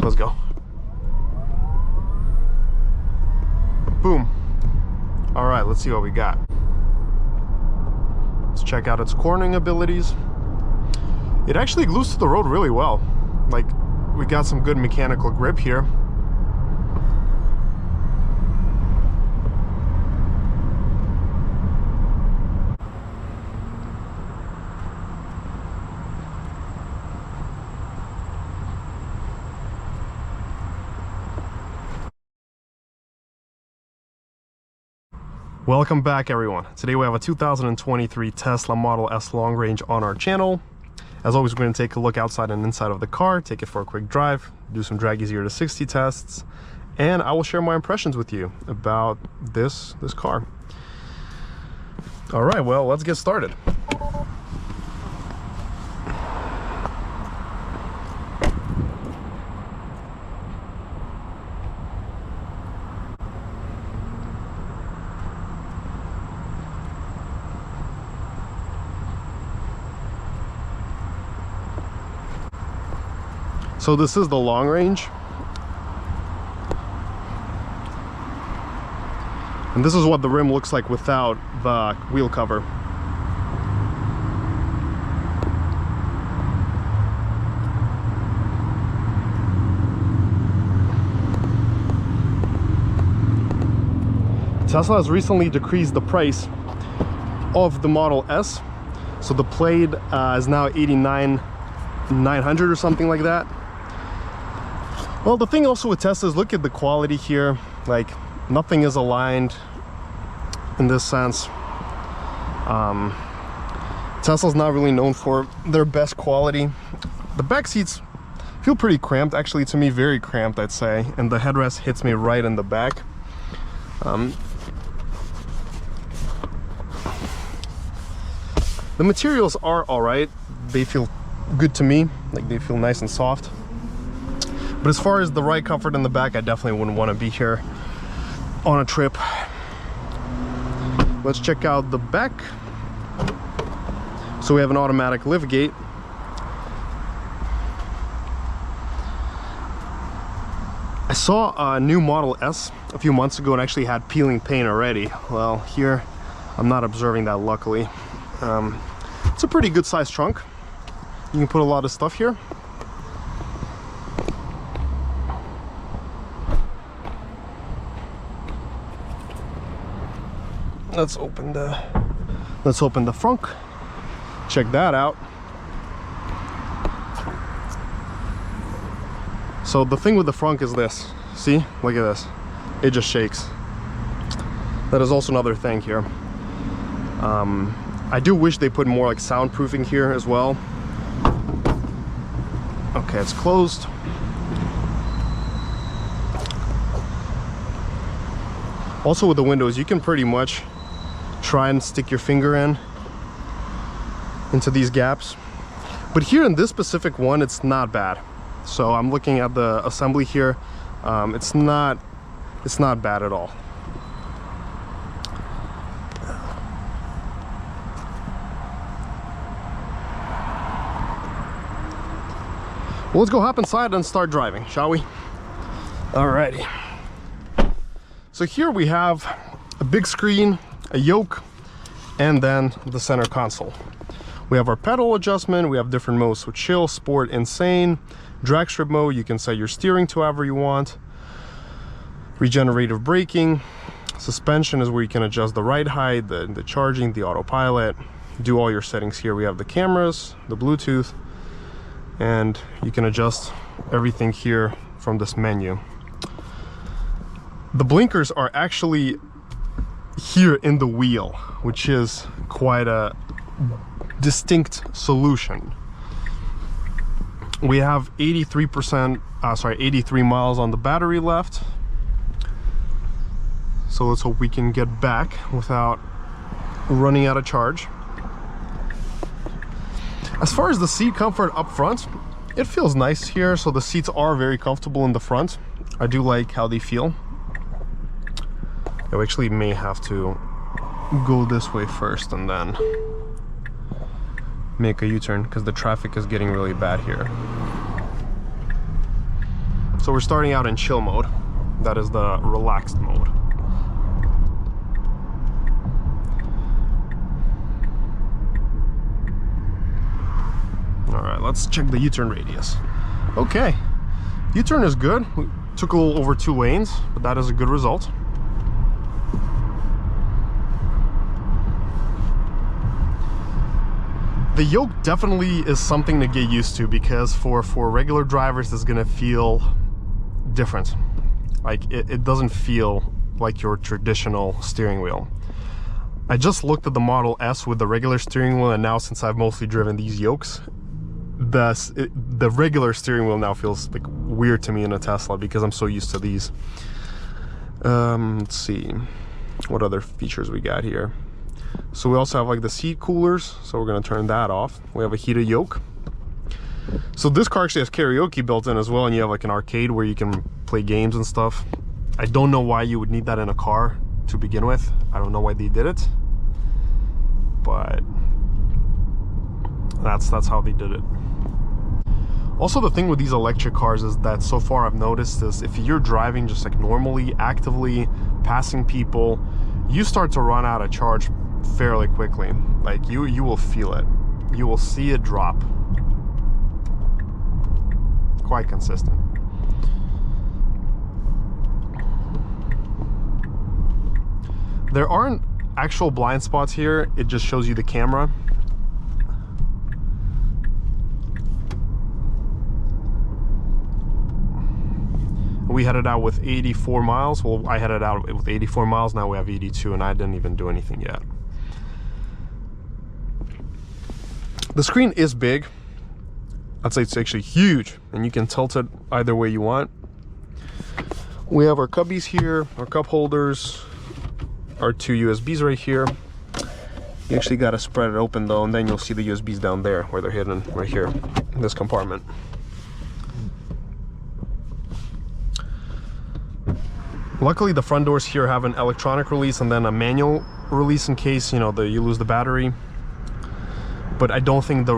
Let's go. Boom. All right, let's see what we got. Let's check out its cornering abilities. It actually glues to the road really well. Like, we got some good mechanical grip here. Welcome back, everyone. Today we have a 2023 Tesla Model S long range on our channel. As always, we're going to take a look outside and inside of the car, take it for a quick drive, do some Dragy 0 to 60 tests, and I will share my impressions with you about this car. All right, well, let's get started. So this is the long range. And this is what the rim looks like without the wheel cover. Tesla has recently decreased the price of the Model S. So the Plaid is now $89,900 or something like that. Well, the thing also with Tesla is look at the quality here. Like, nothing is aligned in this sense. Tesla's not really known for their best quality. The back seats feel pretty cramped, actually, to me very cramped, I'd say, and the headrest hits me right in the back. The materials are all right. They feel good to me, like they feel nice and soft. But as far as the ride comfort in the back, I definitely wouldn't want to be here on a trip. Let's check out the back. So we have an automatic lift gate. I saw a new Model S a few months ago and actually had peeling paint already. Well, here I'm not observing that, luckily. It's a pretty good sized trunk. You can put a lot of stuff here. Let's open the frunk. Check that out. So the thing with the frunk is this. See, look at this. It just shakes. That is also another thing here. I do wish they put more like soundproofing here as well. Okay, it's closed. Also with the windows, you can pretty much try and stick your finger into these gaps, but here in this specific one, it's not bad. So I'm looking at the assembly here. It's not bad at all. Well, let's go hop inside and start driving, shall we? Alrighty. So here we have a big screen, a yoke, and then the center console. We have our pedal adjustment. We have different modes, so chill, sport, insane, drag strip mode. You can set your steering to however you want. Regenerative braking. Suspension is where you can adjust the ride height, the charging, the autopilot, do all your settings here. We have the cameras, the Bluetooth, and you can adjust everything here from this menu. The blinkers are actually here in the wheel, which is quite a distinct solution. We have 83 miles on the battery left. So let's hope we can get back without running out of charge. As far as the seat comfort up front, it feels nice here. So the seats are very comfortable in the front. I do like how they feel. I actually may have to go this way first and then make a U-turn because the traffic is getting really bad here. So we're starting out in chill mode. That is the relaxed mode. All right, let's check the U-turn radius. Okay, U-turn is good. We took a little over 2 lanes, but that is a good result. The yoke definitely is something to get used to, because for regular drivers it's gonna feel different. Like it doesn't feel like your traditional steering wheel. I just looked at the Model S with the regular steering wheel, and now since I've mostly driven these yokes, the regular steering wheel now feels like weird to me in a Tesla, because I'm so used to these. Let's see what other features we got here. So we also have like the seat coolers, so we're going to turn that off. We have a heated yoke. So this car actually has karaoke built in as well, and you have like an arcade where you can play games and stuff. I don't know why you would need that in a car to begin with. I don't know why they did it, but that's how they did it. Also, the thing with these electric cars is that so far I've noticed is if you're driving just like normally, actively passing people, you start to run out of charge fairly quickly. Like you will feel it. You will see it drop. Quite consistent. There aren't actual blind spots here, it just shows you the camera. We headed out with 84 miles. Well, I headed out with 84 miles, now we have 82, and I didn't even do anything yet. The screen is big. I'd say it's actually huge, and you can tilt it either way you want. We have our cubbies here, our cup holders, our 2 USBs right here. You actually got to spread it open though, and then you'll see the USBs down there where they're hidden, right here in this compartment. Luckily, the front doors here have an electronic release and then a manual release in case, you know, you lose the battery. But I don't think the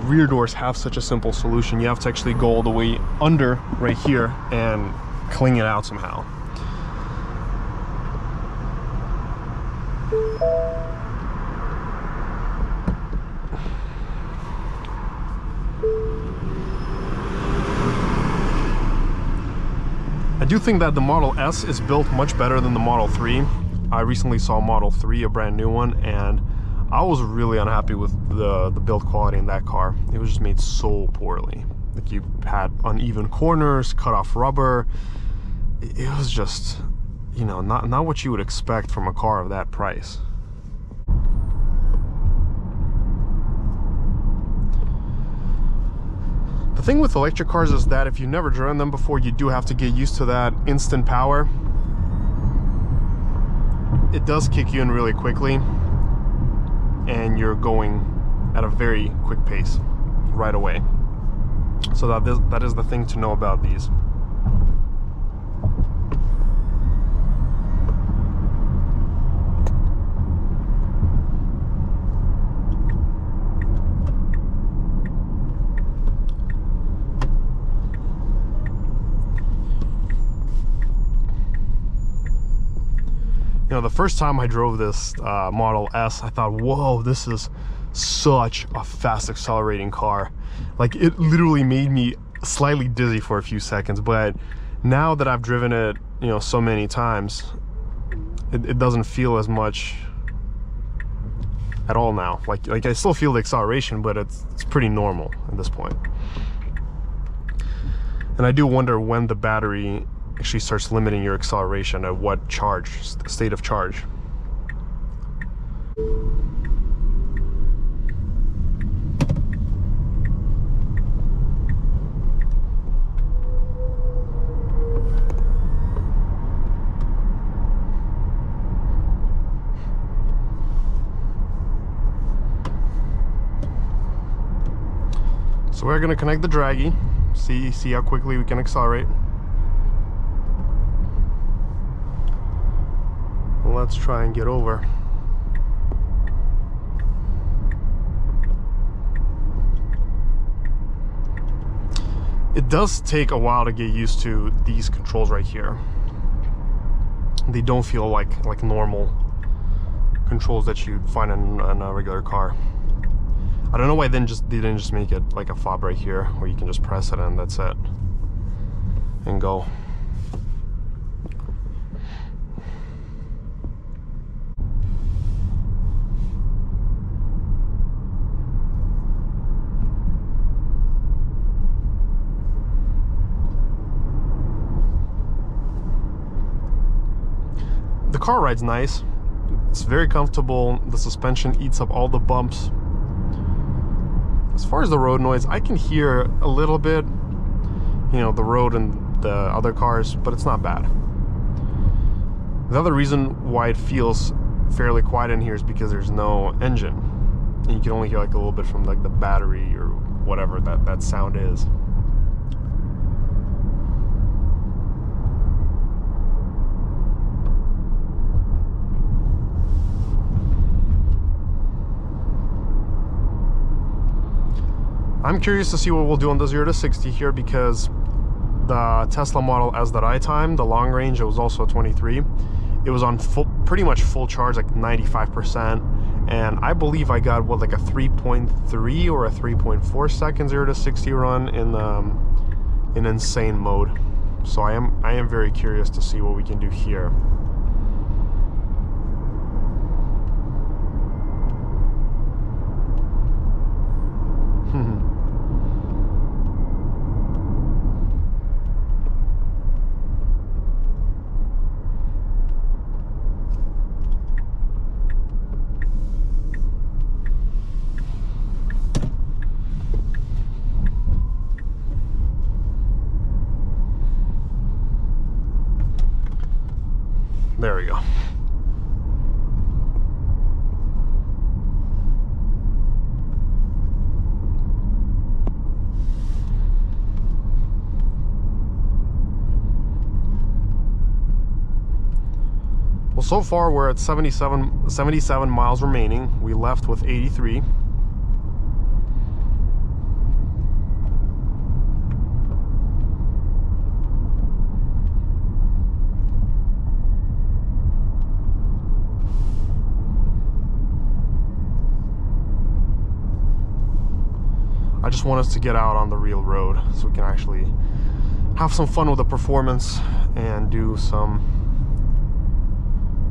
rear doors have such a simple solution. You have to actually go all the way under right here and clean it out somehow. I do think that the Model S is built much better than the Model 3. I recently saw Model 3, a brand new one, and I was really unhappy with the build quality in that car. It was just made so poorly. Like, you had uneven corners, cut off rubber. It was just, you know, not what you would expect from a car of that price. The thing with electric cars is that if you've never driven them before, you do have to get used to that instant power. It does kick you in really quickly, and you're going at a very quick pace right away. So that is the thing to know about these. You know, the first time I drove this Model S, I thought, whoa, this is such a fast accelerating car. Like, it literally made me slightly dizzy for a few seconds. But now that I've driven it, you know, so many times, it doesn't feel as much at all now. Like I still feel the acceleration, but it's pretty normal at this point. And I do wonder when the battery actually starts limiting your acceleration at what charge, state of charge. So we're going to connect the Dragy, see how quickly we can accelerate. Let's try and get over. It does take a while to get used to these controls right here. They don't feel like normal controls that you'd find in a regular car. I don't know why they didn't just make it like a fob right here where you can just press it and that's it and go. The car ride's nice. It's very comfortable. The suspension eats up all the bumps. As far as the road noise, I can hear a little bit, you know, the road and the other cars, but it's not bad. The other reason why it feels fairly quiet in here is because there's no engine. And you can only hear like a little bit from like the battery or whatever that sound is. I'm curious to see what we'll do on the 0 to 60 here, because the Tesla Model S that I timed, the long range, it was also a 23. It was on pretty much full charge, like 95%, and I believe I got what, like a 3.3 or a 3.4 second 0 to 60 run in insane mode. So I am very curious to see what we can do here. There we go. Well, so far we're at 77 miles remaining. We left with 83. I just want us to get out on the real road so we can actually have some fun with the performance and do some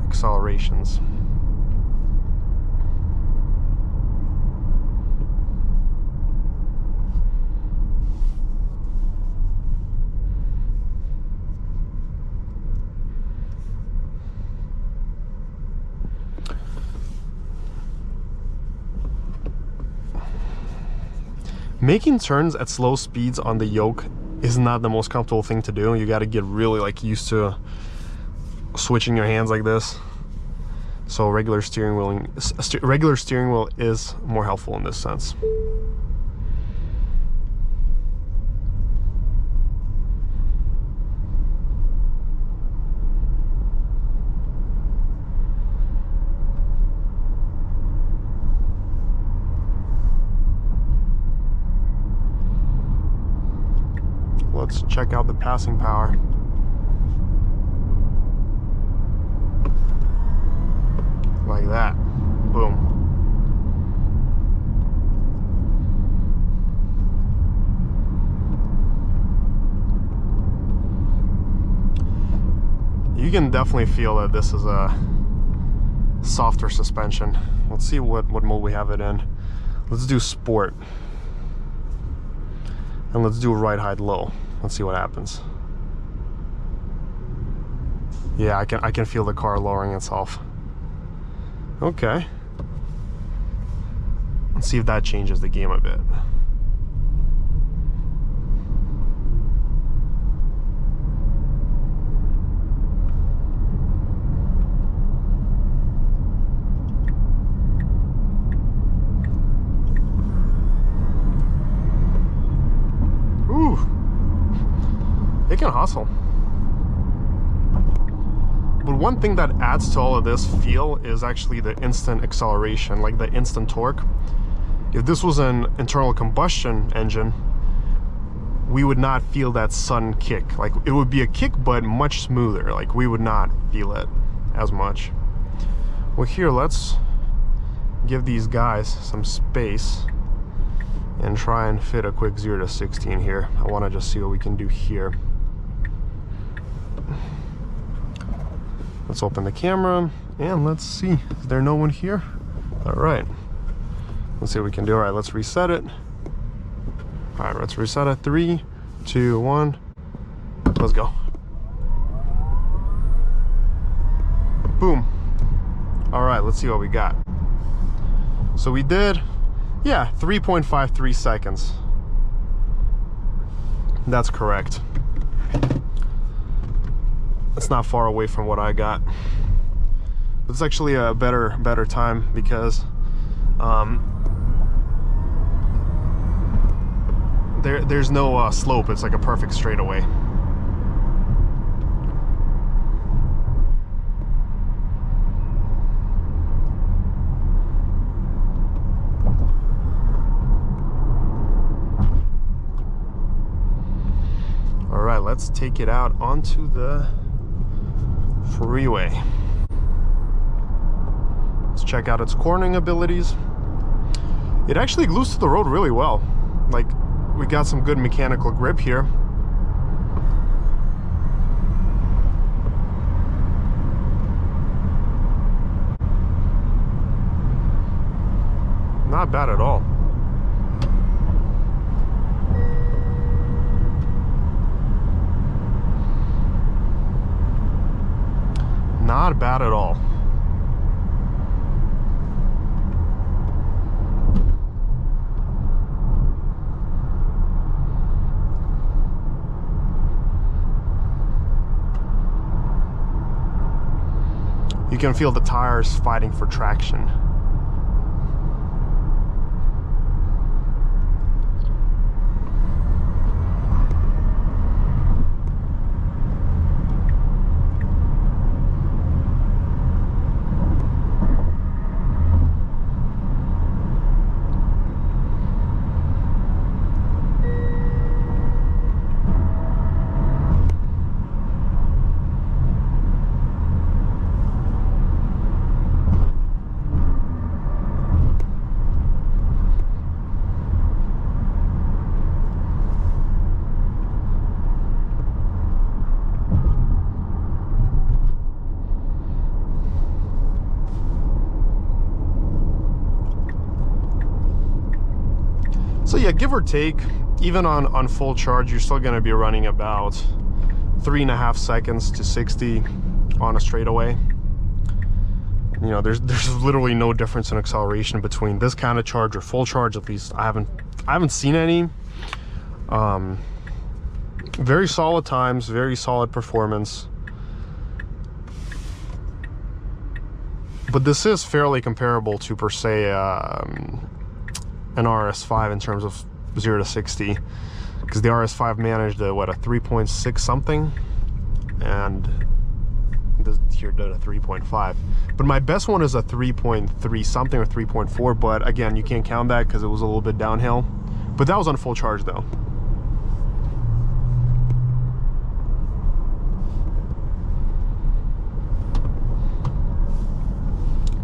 accelerations. Making turns at slow speeds on the yoke is not the most comfortable thing to do. You got to get really like used to switching your hands like this. So regular steering wheel is more helpful in this sense. Let's check out the passing power. Like that. Boom. You can definitely feel that this is a softer suspension. Let's see what mode we have it in. Let's do sport. And let's do ride height low. Let's see what happens. Yeah, I can feel the car lowering itself. Okay. Let's see if that changes the game a bit. It can hustle. But one thing that adds to all of this feel is actually the instant acceleration, like the instant torque. If this was an internal combustion engine, we would not feel that sudden kick. Like, it would be a kick, but much smoother. Like, we would not feel it as much. Well, here, let's give these guys some space and try and fit a quick 0 to 16 here. I want to just see what we can do here. Let's open the camera and let's see. Is there no one here? All right. Let's see what we can do. All right, let's reset it. All right, let's reset it. 3, 2, 1. Let's go. Boom. All right, let's see what we got. So we did, yeah, 3.53 seconds. That's correct. It's not far away from what I got. It's actually a better time because there's no slope. It's like a perfect straightaway. All right, let's take it out onto the freeway. Let's check out its cornering abilities. It actually glues to the road really well. Like, we got some good mechanical grip here. Not bad at all. Not bad at all. You can feel the tires fighting for traction. So yeah, give or take, even on full charge, you're still gonna be running about 3.5 seconds to 60 on a straightaway. You know, there's literally no difference in acceleration between this kind of charge or full charge. At least I haven't seen any. Very solid times, very solid performance. But this is fairly comparable to, per se, an RS5 in terms of 0 to 60, because the RS5 managed a 3.6 something, and this here did a 3.5. But my best one is a 3.3 something or 3.4, but again, you can't count that because it was a little bit downhill. But that was on full charge though.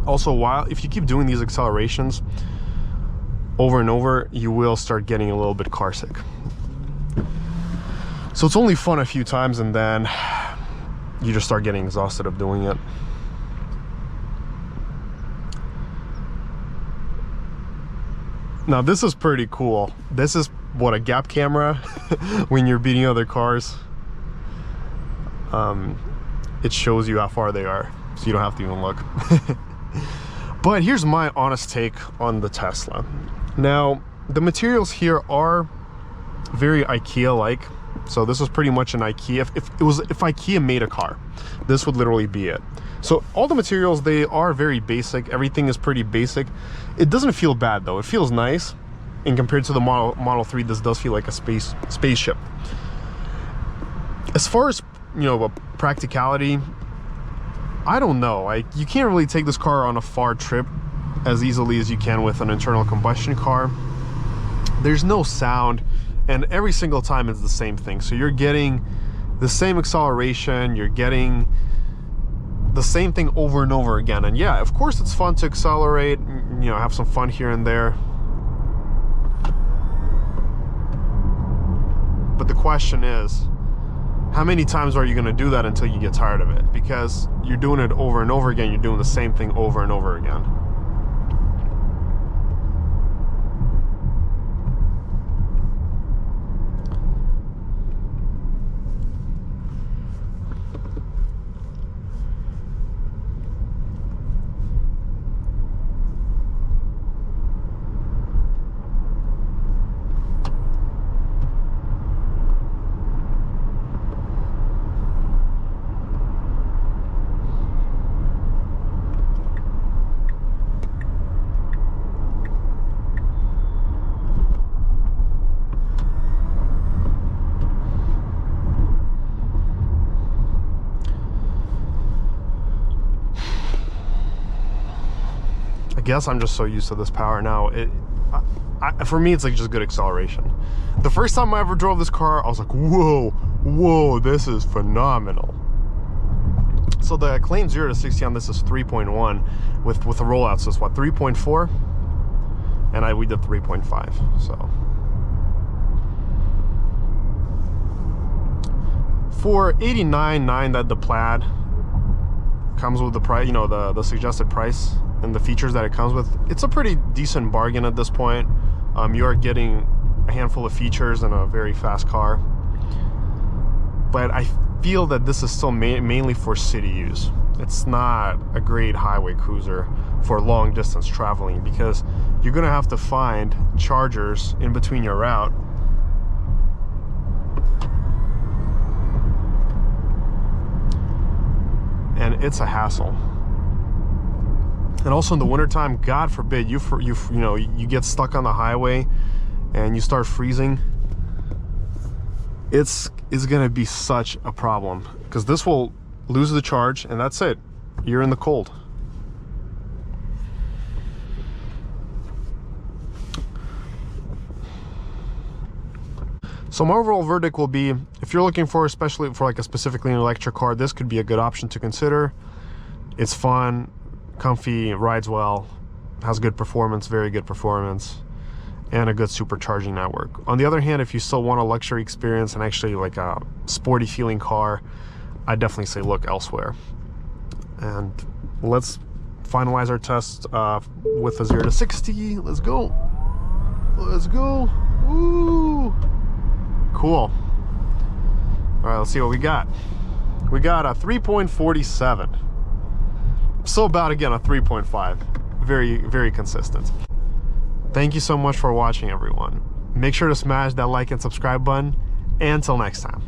Also, if you keep doing these accelerations over and over, you will start getting a little bit carsick. So it's only fun a few times, and then you just start getting exhausted of doing it. Now this is pretty cool. This is what a gap camera when you're beating other cars. It shows you how far they are, so you don't have to even look. But here's my honest take on the Tesla. Now, the materials here are very IKEA-like. So this is pretty much an IKEA. If IKEA made a car, this would literally be it. So all the materials, they are very basic. Everything is pretty basic. It doesn't feel bad though. It feels nice. And compared to the Model 3, this does feel like a spaceship. As far as, you know, practicality, I don't know. You can't really take this car on a far trip as easily as you can with an internal combustion car. There's no sound. and every single time it's the same thing. So you're getting the same acceleration, you're getting the same thing over and over again. And yeah, of course it's fun to accelerate, you know, have some fun here and there. But the question is, how many times are you going to do that until you get tired of it? Because you're doing it over and over again, you're doing the same thing over and over again. I guess I'm just so used to this power now. For me, it's like just good acceleration. The first time I ever drove this car, I was like, whoa, this is phenomenal. So the claimed 0 to 60 on this is 3.1 with the rollout. So it's what, 3.4? And we did 3.5. So for $89.9 that the Plaid comes with the price, you know, the suggested price and the features that it comes with, it's a pretty decent bargain at this point. You are getting a handful of features in a very fast car, but I feel that this is still mainly for city use. It's not a great highway cruiser for long distance traveling, because you're gonna have to find chargers in between your route. And it's a hassle. And also in the wintertime, God forbid, you get stuck on the highway and you start freezing. It's gonna be such a problem, because this will lose the charge and that's it. You're in the cold. So my overall verdict will be, if you're looking for, especially for like a specifically an electric car, this could be a good option to consider. It's fun, comfy, rides well, has good performance, very good performance, and a good supercharging network. On the other hand, if you still want a luxury experience and actually like a sporty feeling car, I definitely say look elsewhere. And let's finalize our test with a 0 to 60. Let's go. Let's go. Ooh. Cool. All right, let's see what we got. We got a 3.47. So about, again, a 3.5. Very, very consistent. Thank you so much for watching, everyone. Make sure to smash that like and subscribe button. And until next time.